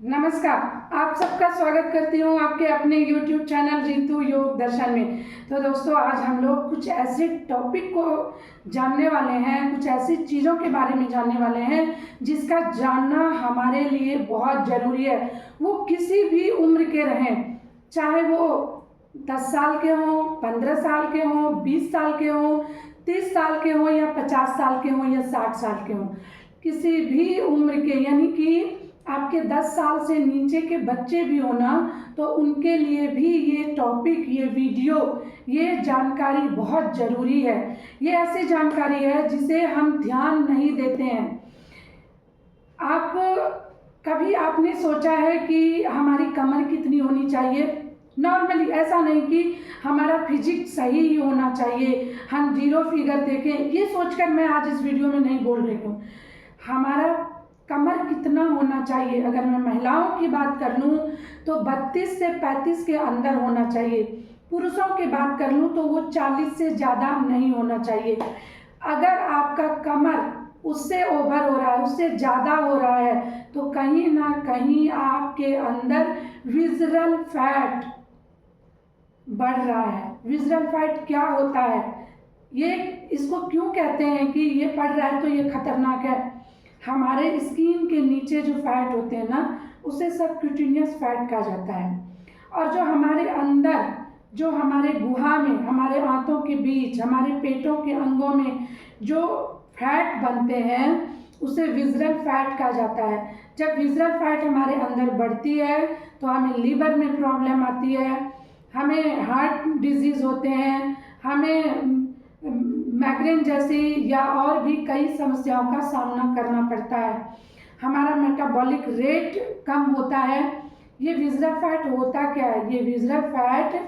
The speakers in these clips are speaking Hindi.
नमस्कार। आप सबका स्वागत करती हूँ आपके अपने YouTube चैनल रितु योग दर्शन में। तो दोस्तों, आज हम लोग कुछ ऐसे टॉपिक को जानने वाले हैं, कुछ ऐसी चीज़ों के बारे में जानने वाले हैं जिसका जानना हमारे लिए बहुत ज़रूरी है। वो किसी भी उम्र के रहें, चाहे वो 10 साल के हों, 15 साल के हों, 20 साल के हों, 30 साल के हों या 50 साल के हों या 60 साल के हों, किसी भी उम्र के, यानी कि आपके 10 साल से नीचे के बच्चे भी हो ना, तो उनके लिए भी ये टॉपिक, ये वीडियो, ये जानकारी बहुत ज़रूरी है। ये ऐसी जानकारी है जिसे हम ध्यान नहीं देते हैं। आप कभी आपने सोचा है कि हमारी कमर कितनी होनी चाहिए? नॉर्मली, ऐसा नहीं कि हमारा फिजिक्स सही ही होना चाहिए, हम जीरो फिगर देखें, ये सोचकर मैं आज इस वीडियो में नहीं बोल रही हूँ। हमारा कमर कितना होना चाहिए, अगर मैं महिलाओं की बात कर लूँ तो 32 से 35 के अंदर होना चाहिए। पुरुषों की बात कर लूँ तो वो 40 से ज़्यादा नहीं होना चाहिए। अगर आपका कमर उससे ओवर हो रहा है, उससे ज़्यादा हो रहा है, तो कहीं ना कहीं आपके अंदर विज़रल फैट बढ़ रहा है। विज़रल फैट क्या होता है, ये इसको क्यों कहते हैं कि ये बढ़ रहा है तो ये खतरनाक है? हमारे स्किन के नीचे जो फैट होते हैं ना, उसे सबक्यूटेनियस फैट कहा जाता है। और जो हमारे अंदर, जो हमारे गुहा में, हमारे आंतों के बीच, हमारे पेटों के अंगों में जो फैट बनते हैं, उसे विज़रल फैट कहा जाता है। जब विज़रल फैट हमारे अंदर बढ़ती है तो हमें लीवर में प्रॉब्लम आती है, हमें हार्ट डिजीज़ होते हैं, हमें माइग्रेन जैसी या और भी कई समस्याओं का सामना करना पड़ता है। हमारा मेटाबॉलिक रेट कम होता है। ये विज़रल फैट होता क्या है? ये विज़रल फैट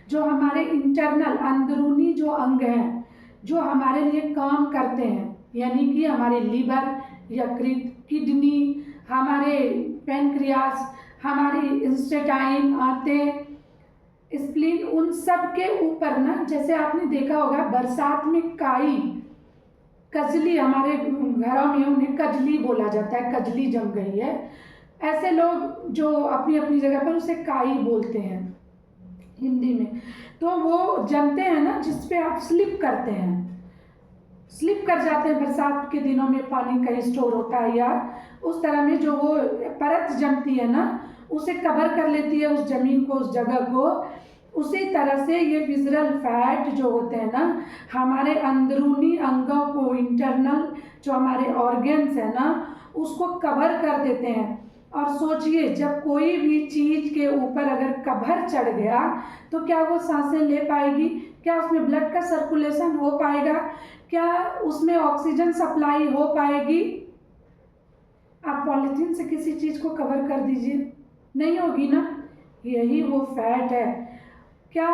जो हमारे इंटरनल, अंदरूनी जो अंग हैं, जो हमारे लिए काम करते हैं, यानी कि हमारे लीवर, यकृत, किडनी, हमारे पैनक्रियास, हमारी इंटेस्टाइन, आंतें, स्प्लीन, उन सब के ऊपर ना, जैसे आपने देखा होगा बरसात में काई, कजली, हमारे घरों में उन्हें कजली बोला जाता है, कजली जम गई है। ऐसे लोग जो अपनी अपनी जगह पर उसे काई बोलते हैं हिंदी में। तो वो जमते हैं ना, जिस पे आप स्लिप करते हैं, स्लिप कर जाते हैं बरसात के दिनों में, पानी कहीं स्टोर होता है या उस तरह में, जो वो परत जमती है ना, उसे कवर कर लेती है उस जमीन को, उस जगह को। उसी तरह से ये विज़रल फैट जो होते हैं ना, हमारे अंदरूनी अंगों को, इंटरनल जो हमारे ऑर्गन्स है ना, उसको कवर कर देते हैं। और सोचिए, जब कोई भी चीज़ के ऊपर अगर कवर चढ़ गया तो क्या वो सांसें ले पाएगी? क्या उसमें ब्लड का सर्कुलेशन हो पाएगा? क्या उसमें ऑक्सीजन सप्लाई हो पाएगी? आप पॉलीथीन से किसी चीज़ को कवर कर दीजिए, नहीं होगी ना। यही वो फैट है। क्या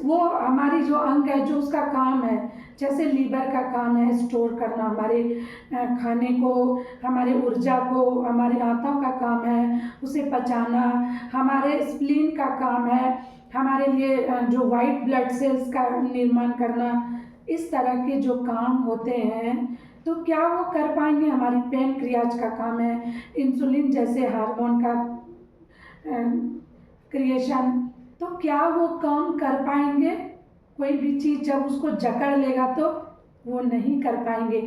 वो हमारी जो अंग है, जो उसका काम है, जैसे लीवर का काम है स्टोर करना हमारे खाने को, हमारे ऊर्जा को, हमारे आंतों का काम है उसे पचाना, हमारे स्प्लीन का काम है हमारे लिए जो वाइट ब्लड सेल्स का निर्माण करना। इस तरह के जो काम होते हैं, तो क्या वो कर पाएंगे? हमारी पैनक्रियाज का काम है इंसुलिन जैसे हार्मोन का क्रिएशन, तो क्या वो काम कर पाएंगे? कोई भी चीज़ जब उसको जकड़ लेगा तो वो नहीं कर पाएंगे।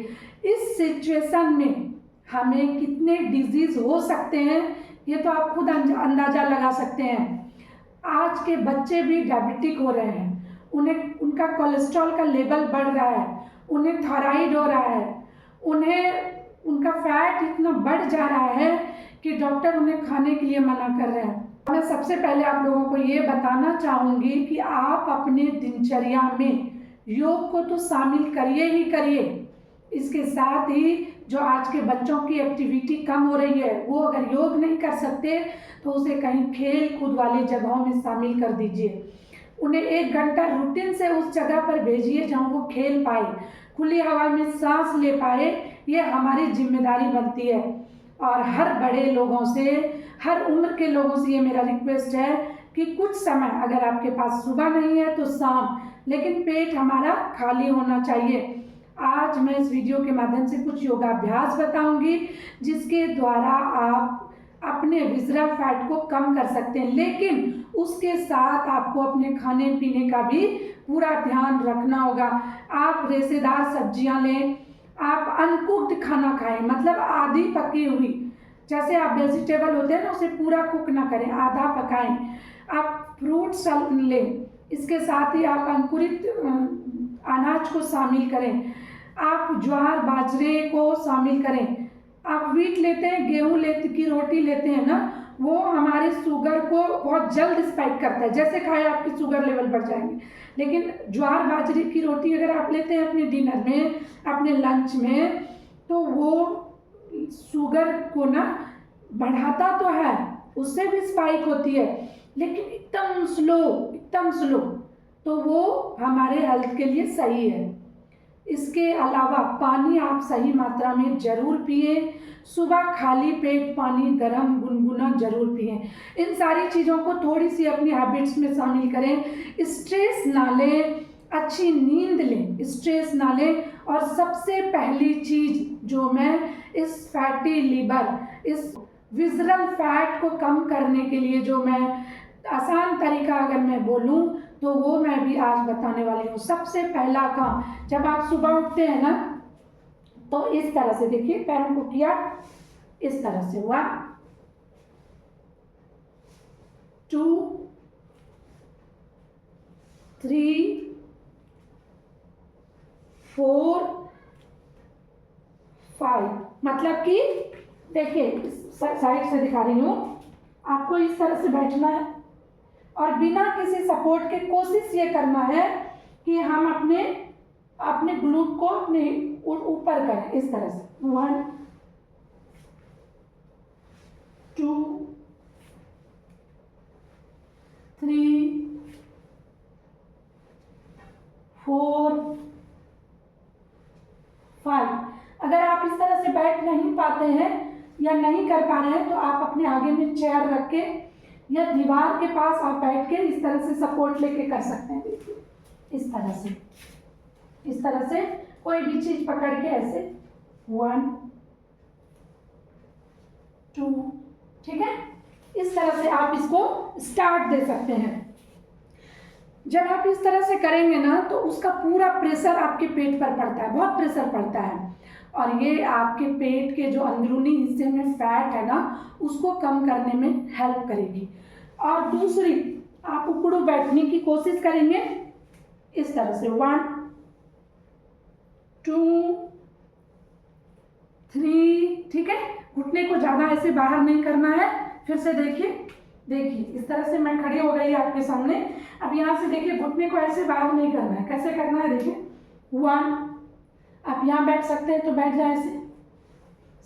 इस सिचुएशन में हमें कितने डिजीज़ हो सकते हैं, ये तो आप खुद अंदाज़ा लगा सकते हैं। आज के बच्चे भी डायबिटिक हो रहे हैं, उन्हें उनका कोलेस्ट्रॉल का लेवल बढ़ रहा है, उन्हें थायराइड हो रहा है, उन्हें उनका फैट इतना बढ़ जा रहा है कि डॉक्टर उन्हें खाने के लिए मना कर रहे हैं। मैं सबसे पहले आप लोगों को ये बताना चाहूँगी कि आप अपने दिनचर्या में योग को तो शामिल करिए ही करिए। इसके साथ ही जो आज के बच्चों की एक्टिविटी कम हो रही है, वो अगर योग नहीं कर सकते तो उसे कहीं खेल कूद वाली जगहों में शामिल कर दीजिए। उन्हें 1 घंटा रूटीन से उस जगह पर भेजिए जहाँ वो खेल पाए, खुली हवा में सांस ले पाए। ये हमारी जिम्मेदारी बनती है। और हर बड़े लोगों से, हर उम्र के लोगों से ये मेरा रिक्वेस्ट है कि कुछ समय, अगर आपके पास सुबह नहीं है तो शाम, लेकिन पेट हमारा खाली होना चाहिए। आज मैं इस वीडियो के माध्यम से कुछ योगाभ्यास बताऊंगी जिसके द्वारा आप अपने विसरल फैट को कम कर सकते हैं, लेकिन उसके साथ आपको अपने खाने पीने का भी पूरा ध्यान रखना होगा। आप रेशेदार सब्जियां लें, आप अनकुक्ड खाना खाएं, मतलब आधी पकी हुई, जैसे आप वेजिटेबल होते हैं ना उसे पूरा कुक ना करें, आधा पकाएं। आप फ्रूट्स लें, इसके साथ ही आप अंकुरित अनाज को शामिल करें, आप ज्वार बाजरे को शामिल करें। आप व्हीट लेते हैं, गेहूं की रोटी लेते हैं ना, वो हमारे शुगर को बहुत जल्द स्पाइक करता है, जैसे खाए आपकी शुगर लेवल बढ़ जाएंगे। लेकिन ज्वार बाजरे की रोटी अगर आप लेते हैं अपने डिनर में, अपने लंच में, तो वो शुगर को ना बढ़ाता तो है, उससे भी स्पाइक होती है, लेकिन एकदम स्लो, तो वो हमारे हेल्थ के लिए सही है। इसके अलावा पानी आप सही मात्रा में जरूर पिए। सुबह खाली पेट पानी गर्म गुनगुना जरूर पिए। इन सारी चीज़ों को थोड़ी सी अपनी हैबिट्स में शामिल करें। स्ट्रेस ना लें, अच्छी नींद लें, स्ट्रेस ना लें। और सबसे पहली चीज़ जो मैं इस फैटी लीवर, इस विसरल फैट को कम करने के लिए जो मैं आसान तरीका अगर मैं बोलूं तो वो मैं भी आज बताने वाली हूँ। सबसे पहला काम, जब आप सुबह उठते हैं ना, तो इस तरह से देखिए, पैरों को किया इस तरह से, 1 2 3 4 5, मतलब कि देखिए साइड से दिखा रही हूँ, आपको इस तरह से बैठना है और बिना किसी सपोर्ट के कोशिश ये करना है कि हम अपने ग्लूट को अपने ऊपर करें, इस तरह से, 1 2 3 4 5। अगर आप इस तरह से बैठ नहीं पाते हैं या नहीं कर पा रहे हैं तो आप अपने आगे में चेयर रख के या दीवार के पास आप बैठ के इस तरह से सपोर्ट लेके कर सकते हैं। देखिए इस तरह से कोई भी चीज पकड़ के ऐसे, 1 2, ठीक है। इस तरह से आप इसको स्टार्ट दे सकते हैं। जब आप इस तरह से करेंगे ना तो उसका पूरा प्रेशर आपके पेट पर पड़ता है, बहुत प्रेशर पड़ता है, और ये आपके पेट के जो अंदरूनी हिस्से में फैट है ना उसको कम करने में हेल्प करेगी। और दूसरी, आप उकड़ू बैठने की कोशिश करेंगे इस तरह से, 1 2 3, ठीक है। घुटने को ज़्यादा ऐसे बाहर नहीं करना है। फिर से देखिए इस तरह से मैं खड़ी हो गई आपके सामने। अब यहाँ से देखिए, घुटने को ऐसे बाहर नहीं करना है। कैसे करना है देखिए, 1, आप यहाँ बैठ सकते हैं तो बैठ जाए ऐसे,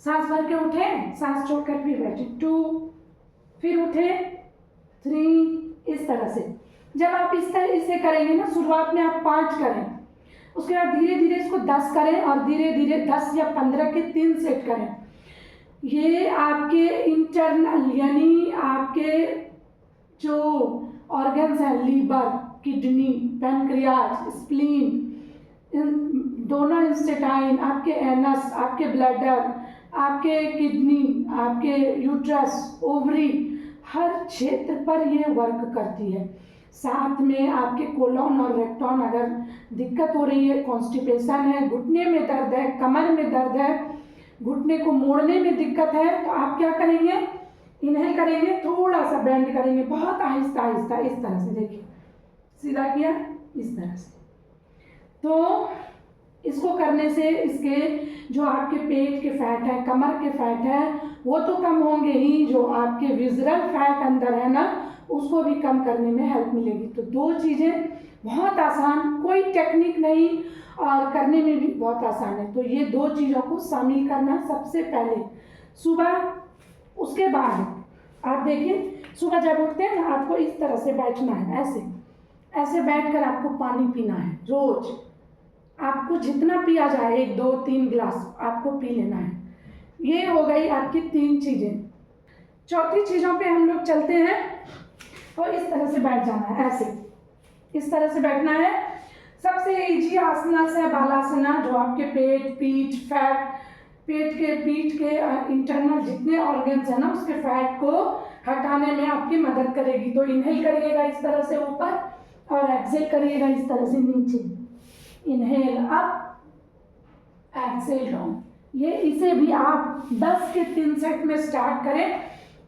सांस भर के उठे, सांस छोड़कर फिर बैठे, 2, फिर उठे, 3, इस तरह से। जब आप इस तरह इसे करेंगे ना, शुरुआत में आप 5 करें, उसके बाद धीरे धीरे इसको 10 करें और धीरे धीरे 10 या 15 के 3 सेट करें। ये आपके इंटरनल यानी आपके जो ऑर्गन्स हैं, लीवर, किडनी, पैनक्रियाज, स्प्लीन, दोनों इंस्टेटाइन, आपके एनस, आपके ब्लैडर, आपके किडनी, आपके यूट्रस, ओवरी, हर क्षेत्र पर ये वर्क करती है। साथ में आपके कोलोन और रेक्टोन अगर दिक्कत हो रही है, कॉन्स्टिपेशन है, घुटने में दर्द है, कमर में दर्द है, घुटने को मोड़ने में दिक्कत है, तो आप क्या करेंगे, इन्हेल करेंगे, थोड़ा सा बेंड करेंगे, बहुत आहिस्ता आहिस्ता, इस तरह से। देखिए सीधा किया इस तरह से। तो इसको करने से इसके जो आपके पेट के फैट है, कमर के फैट है, वो तो कम होंगे ही, जो आपके विसरल फैट अंदर है ना उसको भी कम करने में हेल्प मिलेगी। तो 2 चीज़ें बहुत आसान, कोई टेक्निक नहीं और करने में भी बहुत आसान है। तो ये 2 चीज़ों को शामिल करना सबसे पहले सुबह। उसके बाद आप देखिए, सुबह जब उठते हैं ना, आपको इस तरह से बैठना है, ऐसे बैठकर आपको पानी पीना है रोज। आपको जितना पिया जाए, 1 2 3 गिलास आपको पी लेना है। ये हो गई आपकी 3 चीज़ें। चौथी चीज़ों पे हम लोग चलते हैं, तो इस तरह से बैठ जाना है, ऐसे इस तरह से बैठना है। सबसे इजी आसना है बालासना, जो आपके पेट, पीठ, फैट पेट के, पीठ के इंटरनल जितने ऑर्गन्स हैं ना, उसके फैट को हटाने में आपकी मदद करेगी। तो इनहेल करिएगा इस तरह से ऊपर और एक्सेल करिएगा इस तरह से नीचे। Inhale up, exhale down. ये इसे भी आप 10 के 3 सेट में स्टार्ट करें,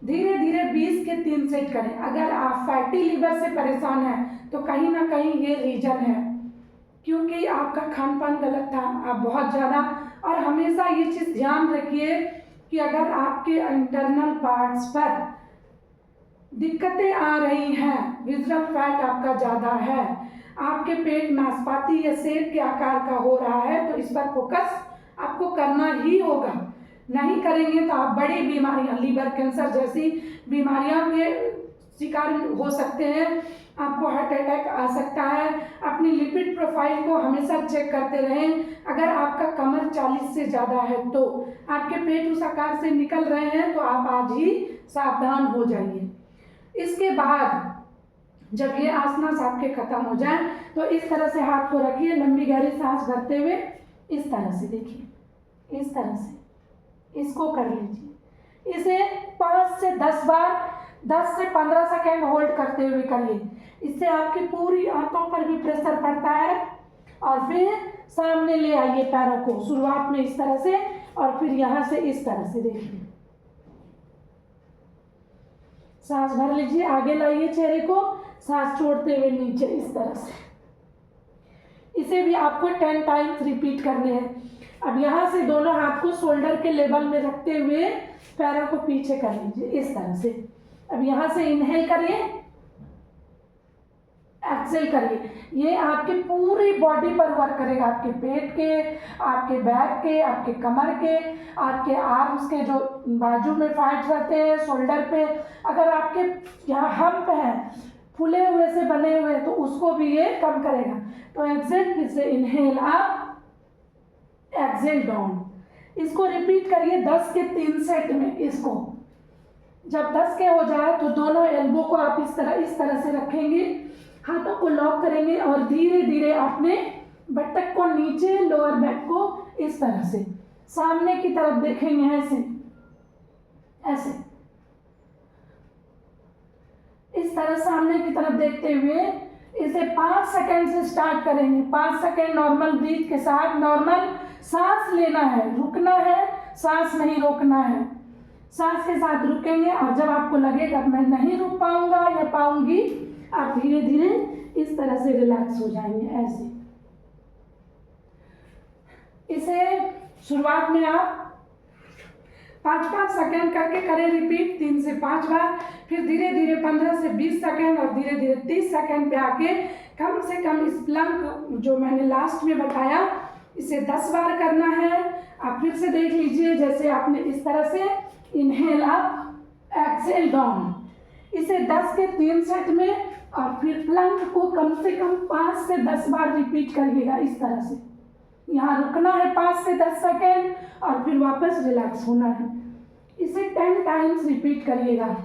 धीरे धीरे 20 के 3 सेट करें। अगर आप फैटी लिवर से परेशान हैं तो कहीं ना कहीं ये रीजन है, क्योंकि आपका खान पान गलत था, आप बहुत ज़्यादा। और हमेशा ये चीज़ ध्यान रखिए कि अगर आपके इंटरनल पार्ट्स पर दिक्कतें आ रही हैं, विज़रल फैट आपका ज़्यादा है, आपके पेट नाशपाती या सेब के आकार का हो रहा है, तो इस पर फोकस आपको करना ही होगा। नहीं करेंगे तो आप बड़ी बीमारियां, लीवर कैंसर जैसी बीमारियों के शिकार हो सकते हैं, आपको हार्ट अटैक आ सकता है। अपनी लिपिड प्रोफाइल को हमेशा चेक करते रहें। अगर आपका कमर 40 से ज़्यादा है तो आपके पेट उस आकार से निकल रहे हैं तो आप आज ही सावधान हो जाइए। इसके बाद जब ये आसनास आपके खत्म हो जाए तो इस तरह से हाथ को रखिए, लंबी गहरी सांस भरते हुए इस तरह से देखिए, इस तरह से इसको कर लीजिए। इसे 5 से 10 बार 10 से 15 सेकेंड होल्ड करते हुए करिए। इससे आपकी पूरी आंतों पर भी प्रेशर पड़ता है। और फिर सामने ले आइए पैरों को, शुरुआत में इस तरह से और फिर यहाँ से इस तरह से देखिए। सांस भर लीजिए, आगे लाइए चेहरे को, सांस छोड़ते हुए नीचे इस तरह से। इसे भी आपको 10 टाइम्स रिपीट करने हैं। अब यहाँ से दोनों हाथ को शोल्डर के लेवल में रखते हुए पैरों को पीछे कर लीजिए इस तरह से। अब यहाँ से इनहेल करिए, एक्सेल करिए। ये आपकी पूरी बॉडी पर वर्क करेगा, आपके पेट के, आपके बैक के, आपके कमर के, आपके आर्म्स के जो बाजू में फैट रहते हैं, शोल्डर पे। अगर आपके यहाँ हम्प है, फूले हुए से बने हुए, तो उसको भी ये कम करेगा। तो एक्सेल, फिर से इनहेल अप, एक्सेल डाउन। इसको रिपीट करिए 10 के 3 सेट में। इसको जब 10 के हो जाए तो दोनों एल्बो को आप इस तरह से रखेंगे, हाथों को लॉक करेंगे और धीरे धीरे अपने बटक को नीचे, लोअर बैक को इस तरह से सामने की तरफ देखेंगे, ऐसे ऐसे इस तरह सामने की तरफ देखते हुए इसे 5 सेकेंड से स्टार्ट करेंगे। 5 सेकेंड नॉर्मल ब्रीथ के साथ, नॉर्मल सांस लेना है, रुकना है, सांस नहीं रोकना है। सांस के साथ रुकेंगे और जब आपको लगेगा मैं नहीं रुक पाऊंगा या पाऊंगी, आप धीरे धीरे इस तरह से रिलैक्स हो जाएंगे ऐसे। इसे शुरुआत में आप 5-5 सेकेंड करके करें रिपीट 3 से 5 बार, फिर धीरे धीरे 15 से 20 सेकेंड और धीरे धीरे 30 सेकेंड पे आके कम से कम इस प्लंक जो मैंने लास्ट में बताया इसे 10 बार करना है। आप फिर से देख लीजिए, जैसे आपने इस तरह से इनहेल अप, एक्सेल डाउन, इसे 10 के 3 सेट में और फिर प्लंक को कम से कम 5 से 10 बार रिपीट करिएगा इस तरह से। यहाँ रुकना है 5 से 10 सेकेंड और फिर वापस रिलैक्स होना है। इसे 10 टाइम्स रिपीट करिएगा।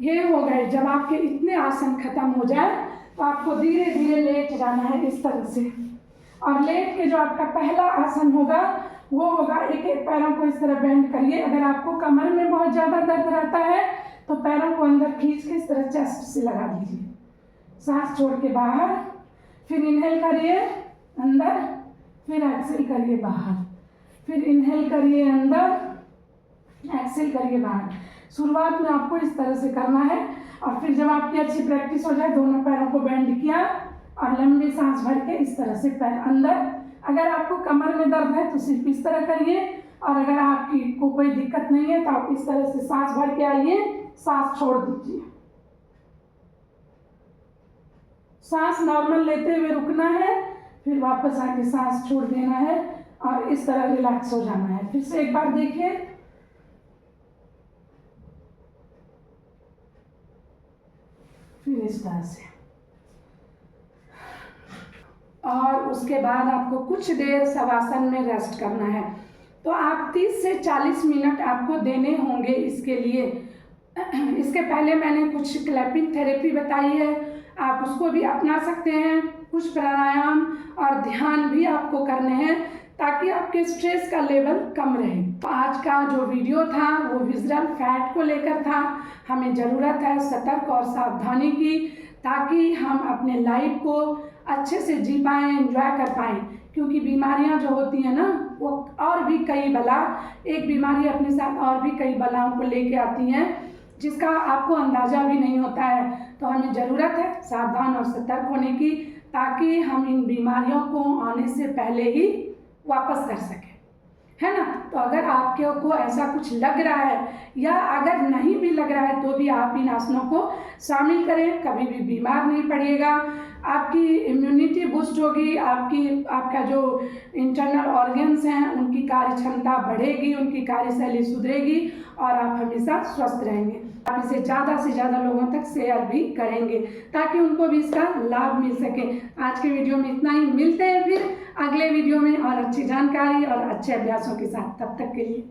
ये हो गए। जब आपके इतने आसन खत्म हो जाए तो आपको धीरे धीरे लेट जाना है इस तरह से। और लेट के जो आपका पहला आसन होगा वो होगा, एक एक पैरों को इस तरह बेंड करिए। अगर आपको कमर में बहुत ज़्यादा दर्द रहता है तो पैरों को अंदर खींच के इस तरह चेस्ट से लगा दीजिए, सांस छोड़ के बाहर, फिर इनहेल करिए अंदर, फिर एक्सेल करिए बाहर, फिर इनहेल करिए अंदर, एक्सेल करिए बाहर। शुरुआत में आपको इस तरह से करना है और फिर जब आपकी अच्छी प्रैक्टिस हो जाए, दोनों पैरों को बेंड किया और लंबी सांस भर के इस तरह से पैर अंदर। अगर आपको कमर में दर्द है तो सिर्फ इस तरह करिए, और अगर आपकी को कोई दिक्कत नहीं है तो आप इस तरह से सांस भर के आइए, सांस छोड़ दीजिए। सांस नॉर्मल लेते हुए रुकना है, फिर वापस आके सांस छोड़ देना है और इस तरह रिलैक्स हो जाना है। फिर से एक बार देखिए, फिर इस तरह से, और उसके बाद आपको कुछ देर शवासन में रेस्ट करना है। तो आप 30 से 40 मिनट आपको देने होंगे इसके लिए। इसके पहले मैंने कुछ क्लैपिंग थेरेपी बताई है, आप उसको भी अपना सकते हैं। कुछ प्राणायाम और ध्यान भी आपको करने हैं ताकि आपके स्ट्रेस का लेवल कम रहे। आज का जो वीडियो था वो विज़रल फैट को लेकर था। हमें ज़रूरत है सतर्क और सावधानी की, ताकि हम अपने लाइफ को अच्छे से जी पाएँ, एंजॉय कर पाएँ। क्योंकि बीमारियां जो होती हैं ना, वो और भी कई बला, एक बीमारी अपने साथ और भी कई बलाओं को लेके आती हैं, जिसका आपको अंदाज़ा भी नहीं होता है। तो हमें ज़रूरत है सावधान और सतर्क होने की, ताकि हम इन बीमारियों को आने से पहले ही वापस कर सकें, है ना। तो अगर आपके को ऐसा कुछ लग रहा है या अगर नहीं भी लग रहा है तो भी आप इन आसनों को शामिल करें, कभी भी बीमार नहीं पड़िएगा। आपकी इम्यूनिटी बूस्ट होगी, आपका जो इंटरनल ऑर्गन्स हैं उनकी कार्य क्षमता बढ़ेगी, उनकी कार्यशैली सुधरेगी और आप हमेशा स्वस्थ रहेंगे। आप इसे ज़्यादा से ज़्यादा लोगों तक शेयर भी करेंगे ताकि उनको भी इसका लाभ मिल सके। आज के वीडियो में इतना ही, मिलते हैं फिर अगले वीडियो में और अच्छी जानकारी और अच्छे अभ्यासों के साथ। तब तक के लिए